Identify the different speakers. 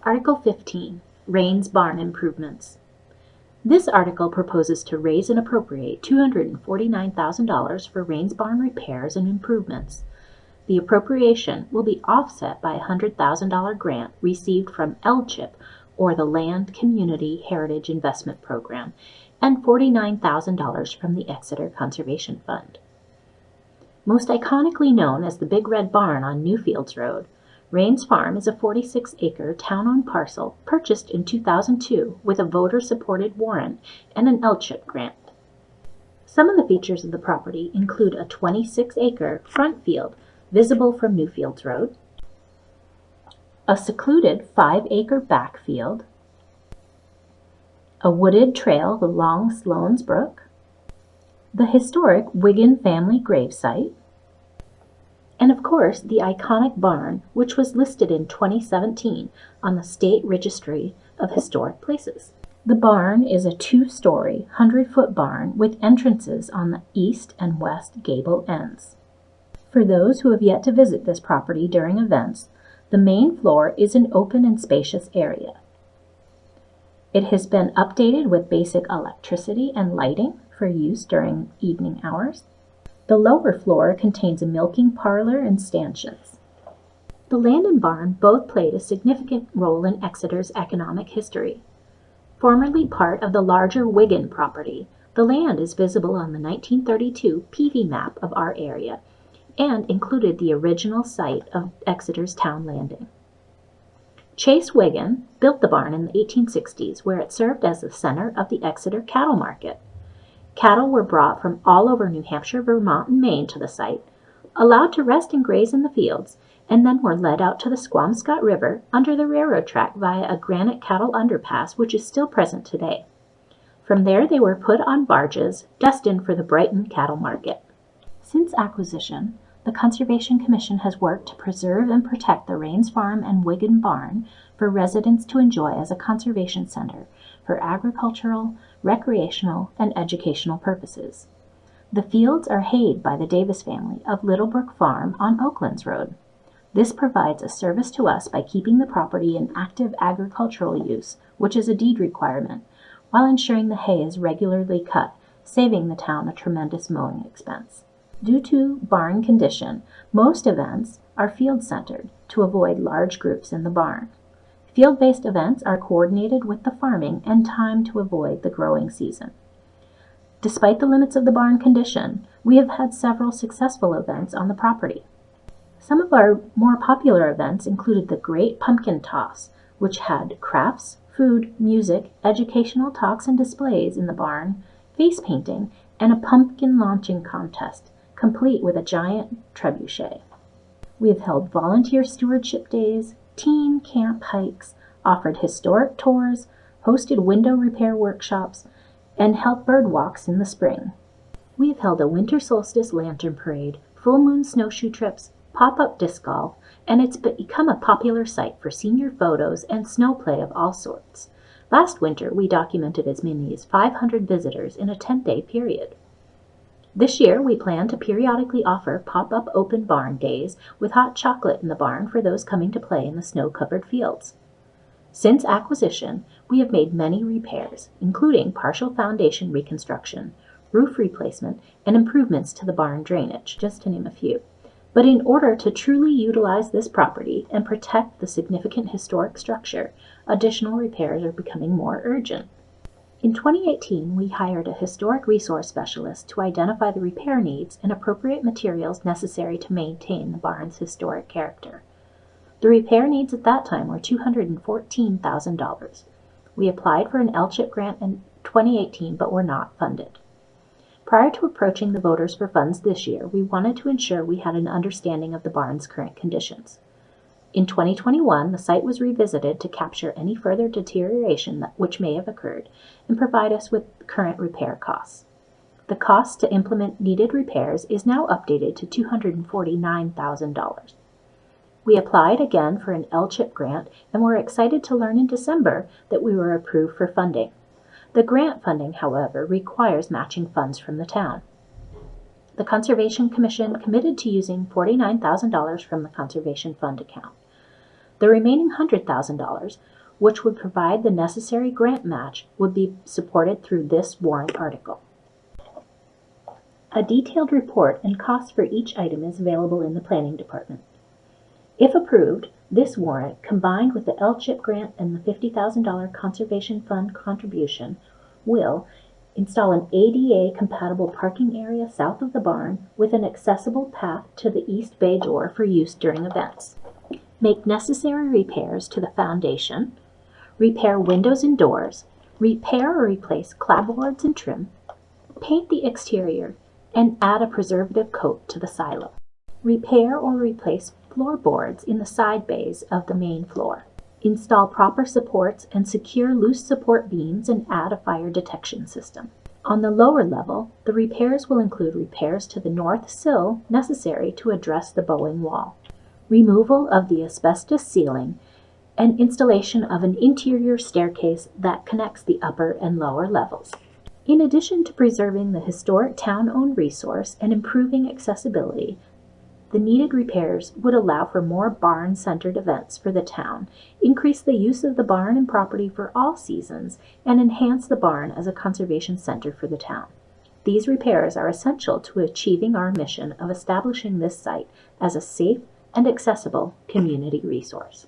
Speaker 1: Article 15, Raynes Barn Improvements. This article proposes to raise and appropriate $249,000 for Raynes Barn repairs and improvements. The appropriation will be offset by a $100,000 grant received from LCHIP, or the Land Community Heritage Investment Program, and $49,000 from the Exeter Conservation Fund. Most iconically known as the Big Red Barn on Newfields Road, Raynes Farm is a 46-acre town-owned parcel purchased in 2002 with a voter-supported warrant and an LCHIP grant. Some of the features of the property include a 26-acre front field visible from Newfields Road, a secluded 5-acre back field, a wooded trail along Sloans Brook, the historic Wiggin family gravesite, and of course the iconic barn, which was listed in 2017 on the State Registry of Historic Places. The barn is a 2-story, 100-foot barn with entrances on the east and west gable ends. For those who have yet to visit this property during events, the main floor is an open and spacious area. It has been updated with basic electricity and lighting for use during evening hours. The lower floor contains a milking parlor and stanchions. The land and barn both played a significant role in Exeter's economic history. Formerly part of the larger Wiggin property, the land is visible on the 1932 PV map of our area and included the original site of Exeter's town landing. Chase Wiggin built the barn in the 1860s, where it served as the center of the Exeter cattle market. Cattle were brought from all over New Hampshire, Vermont, and Maine to the site, allowed to rest and graze in the fields, and then were led out to the Squamscott River under the railroad track via a granite cattle underpass, which is still present today. From there they were put on barges destined for the Brighton cattle market. Since acquisition, the Conservation Commission has worked to preserve and protect the Raynes Farm and Wiggin Barn for residents to enjoy as a conservation center for agricultural, recreational, and educational purposes. The fields are hayed by the Davis family of Littlebrook Farm on Oaklands Road. This provides a service to us by keeping the property in active agricultural use, which is a deed requirement, while ensuring the hay is regularly cut, saving the town a tremendous mowing expense. Due to barn condition, most events are field-centered to avoid large groups in the barn. Field-based events are coordinated with the farming and timed to avoid the growing season. Despite the limits of the barn condition, we have had several successful events on the property. Some of our more popular events included the Great Pumpkin Toss, which had crafts, food, music, educational talks and displays in the barn, face painting, and a pumpkin launching contest, complete with a giant trebuchet. We have held volunteer stewardship days, teen camp hikes, offered historic tours, hosted window repair workshops, and held bird walks in the spring. We have held a winter solstice lantern parade, full moon snowshoe trips, pop-up disc golf, and it's become a popular site for senior photos and snow play of all sorts. Last winter, we documented as many as 500 visitors in a 10-day period. This year, we plan to periodically offer pop-up open barn days with hot chocolate in the barn for those coming to play in the snow-covered fields. Since acquisition, we have made many repairs, including partial foundation reconstruction, roof replacement, and improvements to the barn drainage, just to name a few. But in order to truly utilize this property and protect the significant historic structure, additional repairs are becoming more urgent. In 2018, we hired a historic resource specialist to identify the repair needs and appropriate materials necessary to maintain the barn's historic character. The repair needs at that time were $214,000. We applied for an LCHIP grant in 2018 but were not funded. Prior to approaching the voters for funds this year, we wanted to ensure we had an understanding of the barn's current conditions. In 2021, the site was revisited to capture any further deterioration which may have occurred and provide us with current repair costs. The cost to implement needed repairs is now updated to $249,000. We applied again for an LCHIP grant and were excited to learn in December that we were approved for funding. The grant funding, however, requires matching funds from the town. The Conservation Commission committed to using $49,000 from the Conservation Fund account. The remaining $100,000, which would provide the necessary grant match, would be supported through this warrant article. A detailed report and cost for each item is available in the Planning Department. If approved, this warrant, combined with the LCHIP grant and the $50,000 Conservation Fund contribution, will install an ADA-compatible parking area south of the barn with an accessible path to the east bay door for use during events. Make necessary repairs to the foundation, repair windows and doors, repair or replace clapboards and trim, paint the exterior, and add a preservative coat to the silo. Repair or replace floorboards in the side bays of the main floor. Install proper supports and secure loose support beams and add a fire detection system. On the lower level, the repairs will include repairs to the north sill necessary to address the bowing wall, removal of the asbestos ceiling, and installation of an interior staircase that connects the upper and lower levels. In addition to preserving the historic town-owned resource and improving accessibility, the needed repairs would allow for more barn-centered events for the town, increase the use of the barn and property for all seasons, and enhance the barn as a conservation center for the town. These repairs are essential to achieving our mission of establishing this site as a safe and accessible community resource.